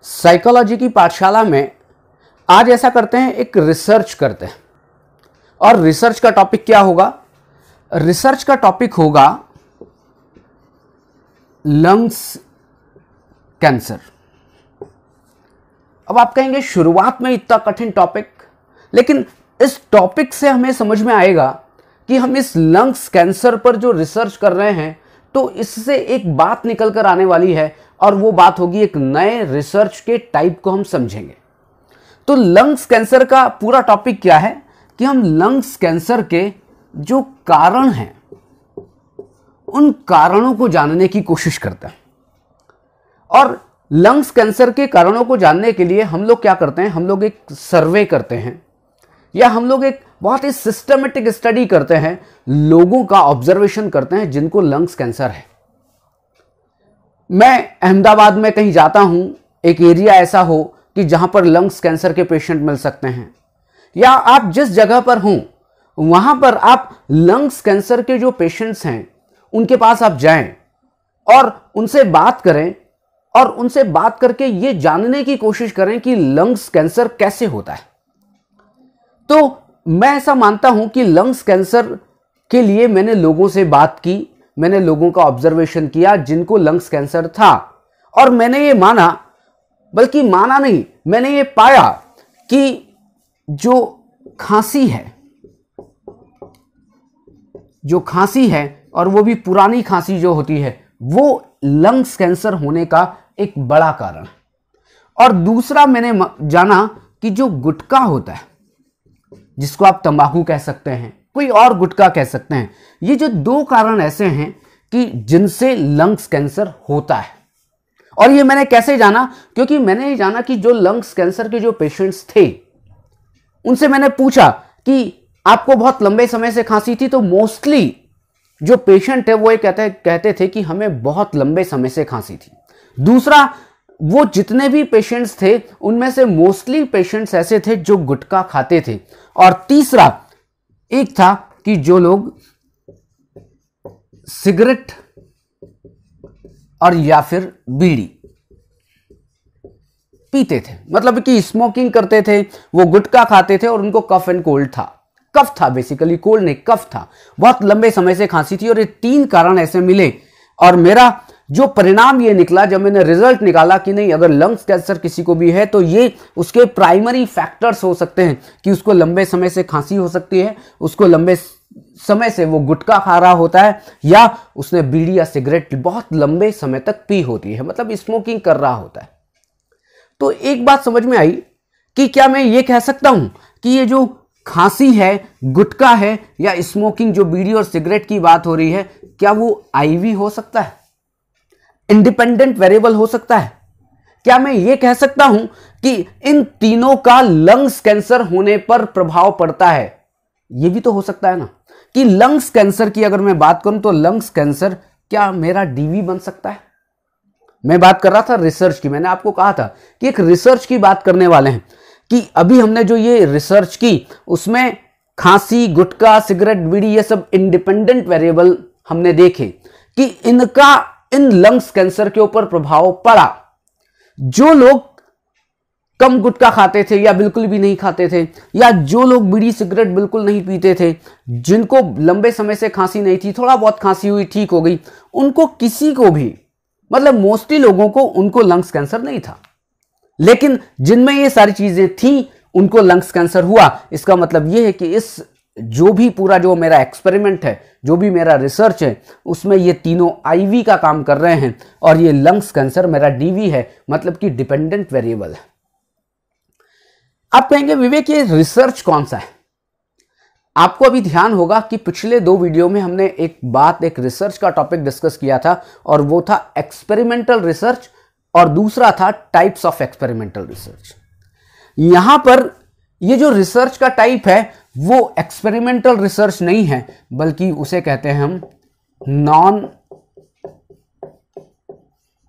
Psychology की पाठशाला में आज ऐसा करते हैं, एक रिसर्च करते हैं। और रिसर्च का टॉपिक क्या होगा? रिसर्च का टॉपिक होगा लंग्स कैंसर। अब आप कहेंगे शुरुआत में इतना कठिन टॉपिक, लेकिन इस टॉपिक से हमें समझ में आएगा कि हम इस लंग्स कैंसर पर जो रिसर्च कर रहे हैं तो इससे एक बात निकल कर आने वाली है, और वो बात होगी एक नए रिसर्च के टाइप को हम समझेंगे। तो लंग्स कैंसर का पूरा टॉपिक क्या है कि हम लंग्स कैंसर के जो कारण हैं उन कारणों को जानने की कोशिश करते हैं। और लंग्स कैंसर के कारणों को जानने के लिए हम लोग क्या करते हैं, हम लोग एक सर्वे करते हैं या हम लोग एक बहुत ही सिस्टमेटिक स्टडी करते हैं, लोगों का ऑब्जर्वेशन करते हैं जिनको लंग्स कैंसर है। मैं अहमदाबाद में कहीं जाता हूं, एक एरिया ऐसा हो कि जहां पर लंग्स कैंसर के पेशेंट मिल सकते हैं, या आप जिस जगह पर हों वहां पर आप लंग्स कैंसर के जो पेशेंट्स हैं उनके पास आप जाएं और उनसे बात करें, और उनसे बात करके ये जानने की कोशिश करें कि लंग्स कैंसर कैसे होता है। तो मैं ऐसा मानता हूं कि लंग्स कैंसर के लिए मैंने लोगों से बात की, मैंने लोगों का ऑब्जर्वेशन किया जिनको लंग्स कैंसर था, और मैंने ये माना, बल्कि माना नहीं, मैंने ये पाया कि जो खांसी है और वो भी पुरानी खांसी जो होती है, वो लंग्स कैंसर होने का एक बड़ा कारण है। और दूसरा मैंने जाना कि जो गुटखा होता है, जिसको आप तंबाकू कह सकते हैं, कोई और गुटखा कह सकते हैं, ये जो दो कारण ऐसे हैं कि जिनसे लंग्स कैंसर होता है। और ये मैंने कैसे जाना? क्योंकि मैंने ये जाना कि जो लंग्स कैंसर के जो पेशेंट्स थे उनसे मैंने पूछा कि आपको बहुत लंबे समय से खांसी थी, तो मोस्टली जो पेशेंट है वो ये कहते थे कि हमें बहुत लंबे समय से खांसी थी। दूसरा, वो जितने भी पेशेंट्स थे उनमें से मोस्टली पेशेंट्स ऐसे थे जो गुटखा खाते थे। और तीसरा एक था कि जो लोग सिगरेट और या फिर बीड़ी पीते थे, मतलब कि स्मोकिंग करते थे, वो गुटखा खाते थे और उनको कफ एंड कोल्ड था, कफ था, बेसिकली कोल्ड नहीं कफ था, बहुत लंबे समय से खांसी थी। और ये तीन कारण ऐसे मिले, और मेरा जो परिणाम ये निकला जब मैंने रिजल्ट निकाला कि नहीं, अगर लंग्स कैंसर किसी को भी है तो ये उसके प्राइमरी फैक्टर्स हो सकते हैं कि उसको लंबे समय से खांसी हो सकती है, उसको लंबे समय से वो गुटखा खा रहा होता है, या उसने बीड़ी या सिगरेट बहुत लंबे समय तक पी होती है, मतलब स्मोकिंग कर रहा होता है। तो एक बात समझ में आई कि क्या मैं ये कह सकता हूं कि ये जो खांसी है, गुटखा है या स्मोकिंग, जो बीड़ी और सिगरेट की बात हो रही है, क्या वो आईवी हो सकता है, इंडिपेंडेंट वेरिएबल हो सकता है? क्या मैं ये कह सकता हूं कि इन तीनों का लंग्स कैंसर होने पर प्रभाव पड़ता है? ये भी तो हो सकता है ना कि लंग्स कैंसर की अगर मैं बात करूं तो लंग्स कैंसर क्या मेरा डीवी बन सकता है? मैं बात कर रहा था रिसर्च की, मैंने आपको कहा था कि एक रिसर्च की बात करने वाले हैं कि अभी हमने जो ये रिसर्च की उसमें खांसी, गुटखा, सिगरेट, बीड़ी, ये सब इंडिपेंडेंट वेरिएबल हमने देखे कि इनका इन लंग्स कैंसर के ऊपर प्रभाव पड़ा। जो लोग कम गुटखा खाते थे या बिल्कुल भी नहीं खाते थे, या जो लोग बीड़ी सिगरेट बिल्कुल नहीं पीते थे, जिनको लंबे समय से खांसी नहीं थी, थोड़ा बहुत खांसी हुई ठीक हो गई, उनको किसी को भी, मतलब मोस्टली लोगों को, उनको लंग्स कैंसर नहीं था। लेकिन जिनमें ये सारी चीजें थी उनको लंग्स कैंसर हुआ। इसका मतलब ये है कि इस जो भी पूरा जो मेरा एक्सपेरिमेंट है, जो भी मेरा रिसर्च है, उसमें ये तीनों आईवी का काम कर रहे हैं, और ये लंग्स कैंसर मेरा डीवी है, मतलब कि डिपेंडेंट वेरिएबल है। आप कहेंगे विवेक ये रिसर्च कौन सा है? आपको अभी ध्यान होगा कि पिछले 2 वीडियो में हमने एक रिसर्च का टॉपिक डिस्कस किया था, और वो था एक्सपेरिमेंटल रिसर्च, और दूसरा था टाइप्स ऑफ एक्सपेरिमेंटल रिसर्च। यहां पर ये जो रिसर्च का टाइप है वो एक्सपेरिमेंटल रिसर्च नहीं है, बल्कि उसे कहते हैं हम नॉन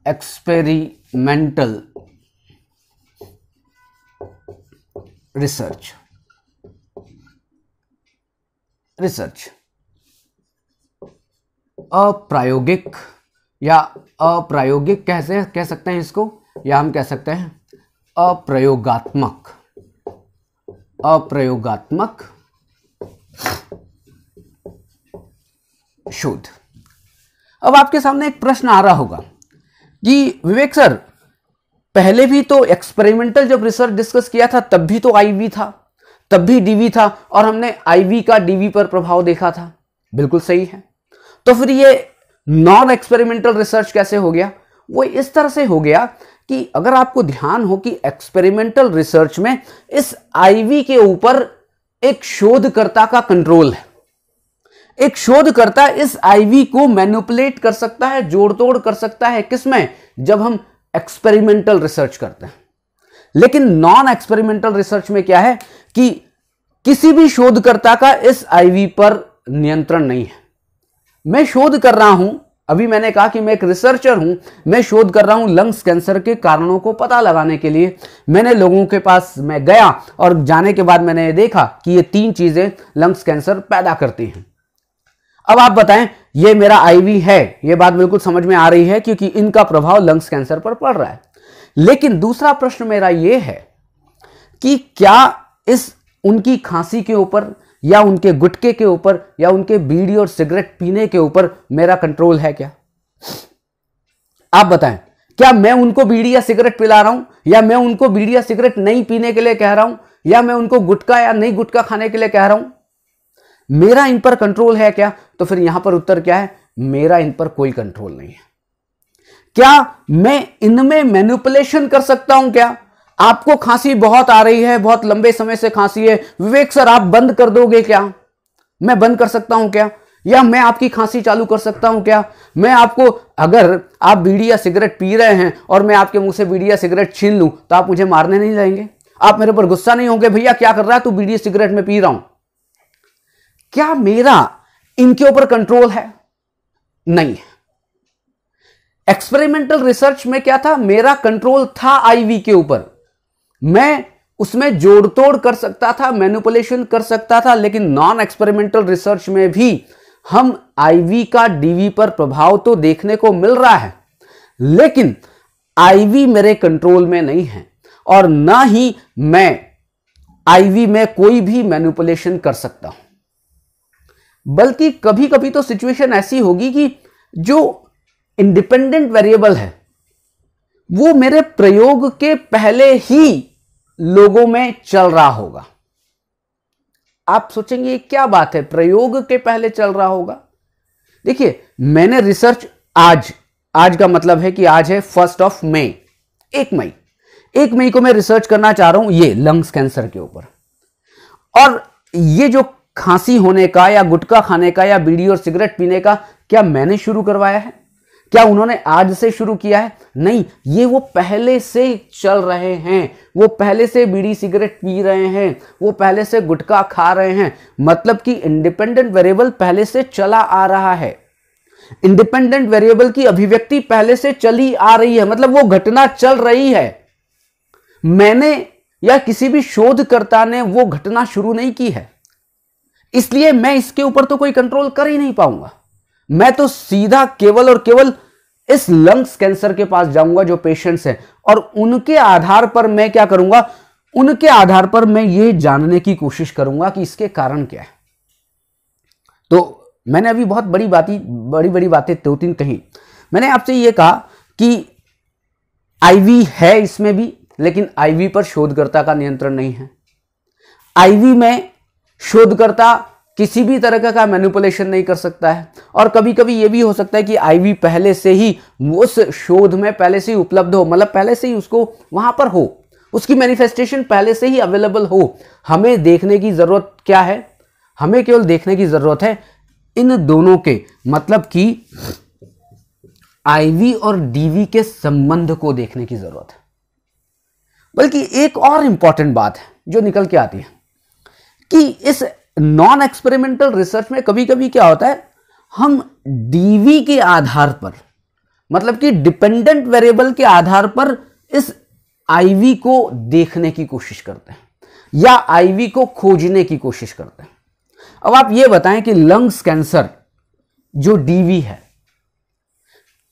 एक्सपेरिमेंटल रिसर्च। अप्रायोगिक या अप्रायोगिक कह सकते हैं इसको, या हम कह सकते हैं अप्रयोगात्मक शोध। अब आपके सामने एक प्रश्न आ रहा होगा कि विवेक सर, पहले भी तो एक्सपेरिमेंटल जब रिसर्च डिस्कस किया था तब भी तो आईवी था, तब भी डीवी था, और हमने आईवी का डीवी पर प्रभाव देखा था। बिल्कुल सही है। तो फिर ये नॉन एक्सपेरिमेंटल रिसर्च कैसे हो गया? वो इस तरह से हो गया कि अगर आपको ध्यान हो कि एक्सपेरिमेंटल रिसर्च में इस आईवी के ऊपर एक शोधकर्ता का कंट्रोल है। एक शोधकर्ता इस आईवी को मैनिपुलेट कर सकता है, जोड़ तोड़ कर सकता है। किसमें? जब हम एक्सपेरिमेंटल रिसर्च करते हैं। लेकिन नॉन एक्सपेरिमेंटल रिसर्च में क्या है कि किसी भी शोधकर्ता का इस आईवी पर नियंत्रण नहीं है। मैं शोध कर रहा हूं, अभी मैंने कहा कि मैं एक रिसर्चर हूं, मैं शोध कर रहा हूं लंग्स कैंसर के कारणों को पता लगाने के लिए। मैंने लोगों के पास मैं गया और जाने के बाद मैंने देखा कि ये 3 चीजें लंग्स कैंसर पैदा करती हैं। अब आप बताएं, ये मेरा आईवी है, ये बात बिल्कुल समझ में आ रही है क्योंकि इनका प्रभाव लंग्स कैंसर पर पड़ रहा है। लेकिन दूसरा प्रश्न मेरा ये है कि क्या इस उनकी खांसी के ऊपर या उनके गुटके के ऊपर या उनके बीड़ी और सिगरेट पीने के ऊपर मेरा कंट्रोल है क्या? आप बताएं, क्या मैं उनको बीड़ी या सिगरेट पिला रहा हूं, या मैं उनको बीड़ी या सिगरेट नहीं पीने के लिए कह रहा हूं, या मैं उनको गुटखा या नहीं गुटखा खाने के लिए कह रहा हूं? मेरा इन पर कंट्रोल है क्या? तो फिर यहां पर उत्तर क्या है? मेरा इन पर कोई कंट्रोल नहीं है। क्या मैं इनमें मैनिपुलेशन कर सकता हूं क्या? आपको खांसी बहुत आ रही है, बहुत लंबे समय से खांसी है, विवेक सर आप बंद कर दोगे क्या? मैं बंद कर सकता हूं क्या? या मैं आपकी खांसी चालू कर सकता हूं क्या? मैं आपको, अगर आप बीड़ी या सिगरेट पी रहे हैं और मैं आपके मुंह से बीड़ी या सिगरेट छीन लूं तो आप मुझे मारने नहीं जाएंगे? आप मेरे पर गुस्सा नहीं होंगे, भैया क्या कर रहा है तू, बीड़ी सिगरेट में पी रहा हूं? क्या मेरा इनके ऊपर कंट्रोल है? नहीं है। एक्सपेरिमेंटल रिसर्च में क्या था? मेरा कंट्रोल था आईवी के ऊपर। मैं उसमें जोड़ तोड़ कर सकता था, मैनिपुलेशन कर सकता था। लेकिन नॉन एक्सपेरिमेंटल रिसर्च में भी हम आईवी का डीवी पर प्रभाव तो देखने को मिल रहा है, लेकिन आईवी मेरे कंट्रोल में नहीं है और ना ही मैं आईवी में कोई भी मैनिपुलेशन कर सकता हूं। बल्कि कभी कभी तो सिचुएशन ऐसी होगी कि जो इंडिपेंडेंट वेरिएबल है वो मेरे प्रयोग के पहले ही लोगों में चल रहा होगा। आप सोचेंगे क्या बात है, प्रयोग के पहले चल रहा होगा? देखिए, मैंने रिसर्च आज का मतलब है कि आज है 1 मई, 1 मई को मैं रिसर्च करना चाह रहा हूं ये लंग्स कैंसर के ऊपर। और ये जो खांसी होने का या गुटखा खाने का या बीड़ी और सिगरेट पीने का, क्या मैंने शुरू करवाया है? क्या उन्होंने आज से शुरू किया है? नहीं, ये वो पहले से चल रहे हैं। वो पहले से बीड़ी सिगरेट पी रहे हैं, वो पहले से गुटखा खा रहे हैं। मतलब कि इंडिपेंडेंट वेरिएबल पहले से चला आ रहा है। इंडिपेंडेंट वेरिएबल की अभिव्यक्ति पहले से चली आ रही है, मतलब वो घटना चल रही है। मैंने या किसी भी शोधकर्ता ने वो घटना शुरू नहीं की है, इसलिए मैं इसके ऊपर तो कोई कंट्रोल कर ही नहीं पाऊंगा। मैं तो सीधा केवल और केवल इस लंग्स कैंसर के पास जाऊंगा जो पेशेंट्स हैं, और उनके आधार पर मैं क्या करूंगा? उनके आधार पर मैं ये जानने की कोशिश करूंगा कि इसके कारण क्या है। तो मैंने अभी बहुत बड़ी बड़ी बातें 2-3 कही। मैंने आपसे ये कहा कि आईवी है इसमें भी, लेकिन आईवी पर शोधकर्ता का नियंत्रण नहीं है। आईवी में शोधकर्ता किसी भी तरह का मैनिपुलेशन नहीं कर सकता है। और कभी कभी यह भी हो सकता है कि आईवी पहले से ही उस शोध में पहले से ही उपलब्ध हो, मतलब पहले से ही उसको वहां पर हो, उसकी मैनिफेस्टेशन पहले से ही अवेलेबल हो। हमें देखने की जरूरत क्या है? हमें केवल देखने की जरूरत है इन दोनों के, मतलब कि आईवी और डीवी के संबंध को देखने की जरूरत है। बल्कि एक और इंपॉर्टेंट बात है जो निकल के आती है कि इस नॉन एक्सपेरिमेंटल रिसर्च में कभी कभी क्या होता है, हम डीवी के आधार पर, मतलब कि डिपेंडेंट वेरिएबल के आधार पर इस आईवी को देखने की कोशिश करते हैं या आईवी को खोजने की कोशिश करते हैं। अब आप ये बताएं कि लंग्स कैंसर जो डीवी है,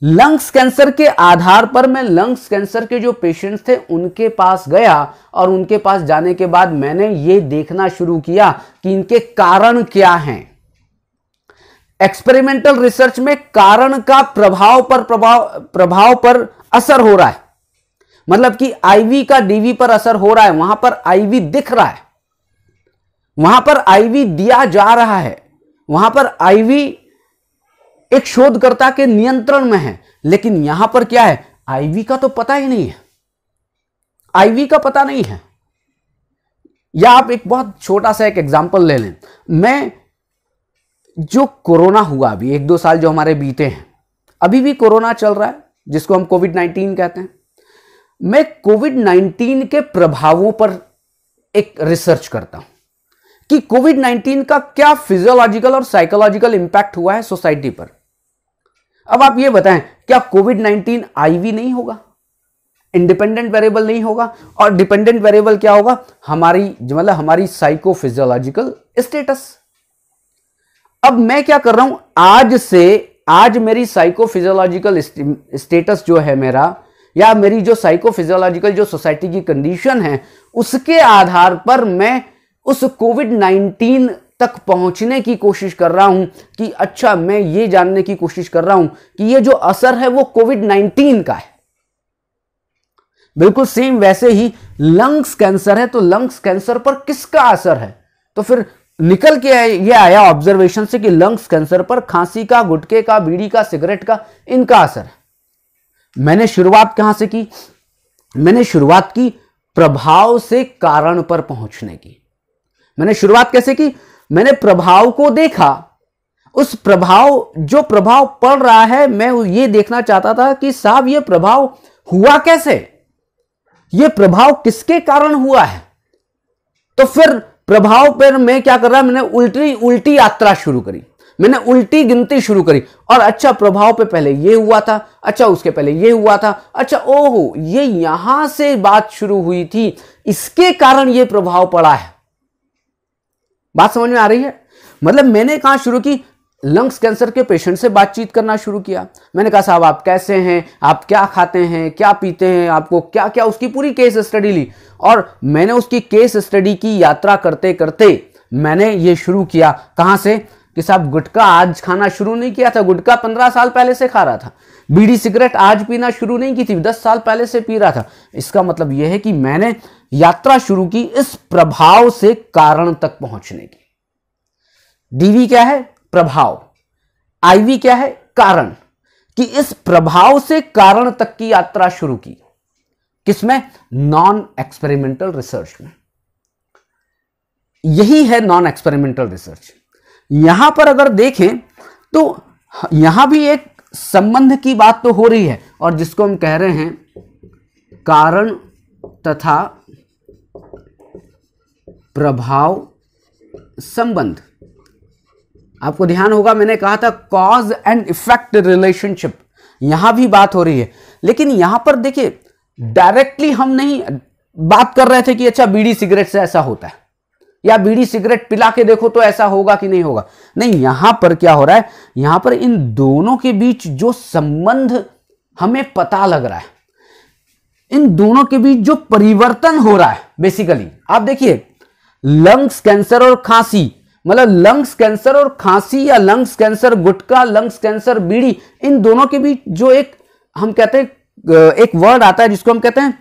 लंग्स कैंसर के आधार पर मैं लंग्स कैंसर के जो पेशेंट्स थे उनके पास गया और उनके पास जाने के बाद मैंने ये देखना शुरू किया कि इनके कारण क्या हैं। एक्सपेरिमेंटल रिसर्च में कारण का प्रभाव पर असर हो रहा है, मतलब कि आईवी का डीवी पर असर हो रहा है, वहां पर आईवी दिख रहा है, वहां पर आईवी दिया जा रहा है, वहां पर आईवी एक शोधकर्ता के नियंत्रण में है। लेकिन यहां पर क्या है, आईवी का तो पता ही नहीं है, आईवी का पता नहीं है। या आप एक बहुत छोटा सा एक एग्जांपल ले लें, मैं जो कोरोना हुआ अभी 1-2 साल जो हमारे बीते हैं, अभी भी कोरोना चल रहा है जिसको हम कोविड-19 कहते हैं। मैं कोविड-19 के प्रभावों पर एक रिसर्च करता हूं कि कोविड-19 का क्या फिजियोलॉजिकल और साइकोलॉजिकल इंपैक्ट हुआ है सोसाइटी पर। अब आप ये बताएं, क्या कोविड-19 आईवी नहीं होगा, इंडिपेंडेंट वेरिएबल नहीं होगा? और डिपेंडेंट वेरिएबल क्या होगा? हमारी साइकोफिजियोलॉजिकल स्टेटस। अब मैं क्या कर रहा हूं, आज मेरी साइकोफिजियोलॉजिकल स्टेटस जो है मेरा, या मेरी जो साइकोफिजियोलॉजिकल जो सोसाइटी की कंडीशन है, उसके आधार पर मैं उस कोविड-19 तक पहुंचने की कोशिश कर रहा हूं कि अच्छा, मैं ये जानने की कोशिश कर रहा हूं कि ये जो असर है वो कोविड-19 का है। बिल्कुल सेम वैसे ही लंग्स कैंसर है, तो लंग्स कैंसर पर किसका असर है? तो फिर निकल के ये आया ऑब्जर्वेशन से कि लंग्स कैंसर पर खांसी का, गुटखे का, बीड़ी का, सिगरेट का, इनका असर है। मैंने शुरुआत कहां से की? मैंने शुरुआत की प्रभाव से कारण पर पहुंचने की। मैंने शुरुआत कैसे की? मैंने प्रभाव को देखा, उस जो प्रभाव पड़ रहा है, मैं ये देखना चाहता था कि साहब ये प्रभाव हुआ कैसे, ये प्रभाव किसके कारण हुआ है। तो फिर प्रभाव पर मैं क्या कर रहा, मैंने उल्टी यात्रा शुरू करी, मैंने उल्टी गिनती शुरू करी। और अच्छा, प्रभाव पे पहले ये हुआ था, अच्छा उसके पहले ये हुआ था, अच्छा ओहो ये यहां से बात शुरू हुई थी, इसके कारण ये प्रभाव पड़ा है। बात समझ में आ रही है? मतलब मैंने कहां शुरू की, लंग्स कैंसर के पेशेंट से बातचीत करना शुरू किया। मैंने कहा साहब आप कैसे हैं, आप क्या खाते हैं, क्या पीते हैं, आपको क्या क्या, उसकी पूरी केस स्टडी ली। और मैंने उसकी केस स्टडी की यात्रा करते करते मैंने ये शुरू किया कहां से कि साहब गुटखा आज खाना शुरू नहीं किया था, गुटखा 15 साल पहले से खा रहा था, बीड़ी सिगरेट आज पीना शुरू नहीं की थी, 10 साल पहले से पी रहा था। इसका मतलब यह है कि मैंने यात्रा शुरू की इस प्रभाव से कारण तक पहुंचने की। डीवी क्या है? प्रभाव। आईवी क्या है? कारण। कि इस प्रभाव से कारण तक की यात्रा शुरू की। किसमें? नॉन एक्सपेरिमेंटल रिसर्च में। यही है नॉन एक्सपेरिमेंटल रिसर्च। यहां पर अगर देखें तो यहां भी एक संबंध की बात तो हो रही है, और जिसको हम कह रहे हैं कारण तथा प्रभाव संबंध। आपको ध्यान होगा मैंने कहा था कॉज एंड इफेक्ट रिलेशनशिप, यहां भी बात हो रही है। लेकिन यहां पर देखिए डायरेक्टली हम नहीं बात कर रहे थे कि अच्छा बीड़ी सिगरेट से ऐसा होता है, या बीड़ी सिगरेट पिला के देखो तो ऐसा होगा कि नहीं होगा। नहीं, यहां पर क्या हो रहा है, यहां पर इन दोनों के बीच जो संबंध हमें पता लग रहा है, इन दोनों के बीच जो परिवर्तन हो रहा है, बेसिकली आप देखिए लंग्स कैंसर और खांसी, मतलब लंग्स कैंसर और खांसी, या लंग्स कैंसर गुटखा, लंग्स कैंसर बीड़ी, इन दोनों के बीच जो एक हम कहते हैं एक वर्ड आता है जिसको हम कहते हैं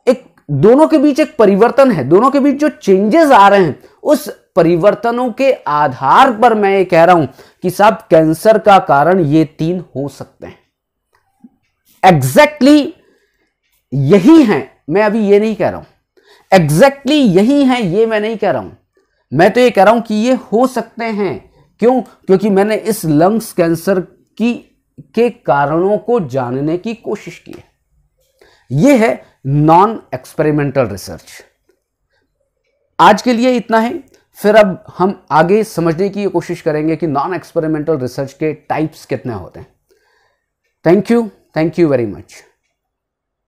एक, दोनों के बीच एक परिवर्तन है, दोनों के बीच जो चेंजेस आ रहे हैं, उस परिवर्तनों के आधार पर मैं ये कह रहा हूं कि साहब कैंसर का कारण ये 3 हो सकते हैं। एग्जैक्टली यही है, मैं अभी ये नहीं कह रहा हूं एग्जैक्टली यही है, ये मैं नहीं कह रहा हूं, मैं तो ये कह रहा हूं कि ये हो सकते हैं। क्यों? क्योंकि मैंने इस लंग्स कैंसर के कारणों को जानने की कोशिश की है। ये है नॉन एक्सपेरिमेंटल रिसर्च। आज के लिए इतना है, फिर अब हम आगे समझने की कोशिश करेंगे कि नॉन एक्सपेरिमेंटल रिसर्च के टाइप्स कितने होते हैं। Thank you very much.